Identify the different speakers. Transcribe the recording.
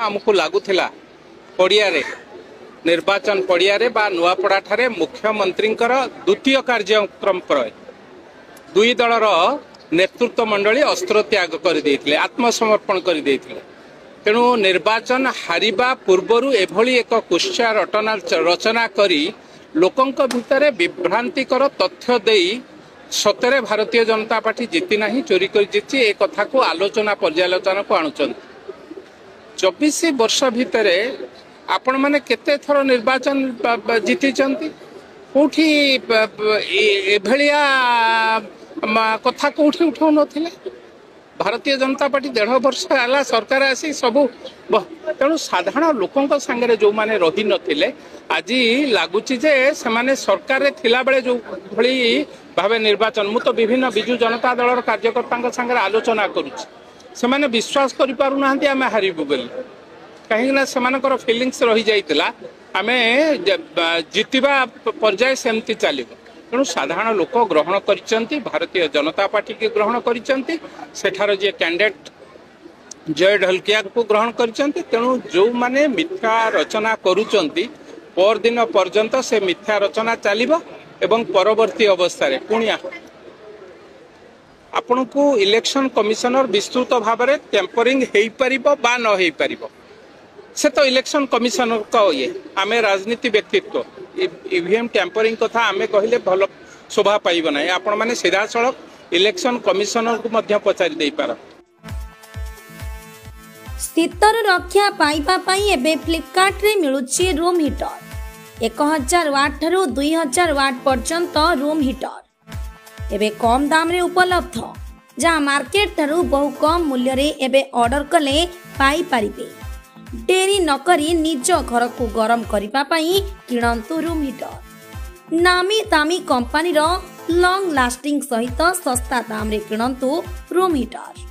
Speaker 1: आमको लगुला पड़िया निर्वाचन पड़िया बा नुआपड़ा ठारे मुख्यमंत्री द्वितीय कार्यक्रम पर दुई दलर नेतृत्व मंडली अस्त्र त्याग कर आत्मसमर्पण कर तेणु निर्वाचन हारिबा पूर्वर एभली एक कुश्चा रचना करी लोकंक भितर विभ्रांतिकर तथ्य देई सतरे भारतीय जनता पार्टी जीति ना चोरी कर जीति ए कथा को आलोचना पर्यालोचना को आणुचंती 24 वर्ष भितर आपण माने केते थर निर्वाचन जीति कोठी एभलिया कथा कोठी उठाउ नथिले भारतीय जनता पार्टी 1.5 वर्ष आला सरकार आसी सबु तेणु साधारण लोकंक संगे जो माने रही नथिले आज लगुच जे से माने सरकार थिला बेले जो भली भावे निर्वाचन मु तो विभिन्न बिजु जनता दलर कार्यकर्ता संगे आलोचना करुछि से माने विश्वास करि पारु नाहंती आमे हारिबु बोली कहीं से फिलिंग्स रही जाइतिला आमे जितिबा पर्याय सेमती चलिबो तेणु साधारण लोक ग्रहण करिसेंती भारतीय जनता पार्टी के ग्रहण करिसेंती सेठार जे कैंडिडेट जय ढलकिया को ग्रहण करिसेंती तेणु जो माने मिथ्या रचना करूचंती पर दिन पर्यंत से मिथ्या रचना चलिबो एवं परवर्ती अवस्था रे पुनिया आपण को इलेक्शन कमिशनर विस्तृत भाव में टेम्परिंग हेई परिबो बा न हेई परिबो से तो इलेक्शन कमिशनर का ये आमे राजनीति व्यक्तित्व ईवीएम टेम्परिंग कथा आमे कहले भल शोभा पाइब ना आपण माने सीधा सड़क इलेक्शन कमिशनर को मध्य पचारि देई पार
Speaker 2: शीतर रक्षा पाइबा पई एबे फ्लिपकार्ट रे मिलुची रूम हीटर 1000 वाट ठारू 2000 वाट पर्यंत रूम हीटर एबे कम दाम रे उपलब्ध जहाँ मार्केट ठारू बहु कम मूल्य रे एबे ऑर्डर कले पाई परिबे डेरी नकरी निज घर को गरम करिबा पई किणंतु रूम हीटर नामी दामी कंपनी रो लॉन्ग लास्टिंग सहित सस्ता दाम रे किणंतु रूम हीटर।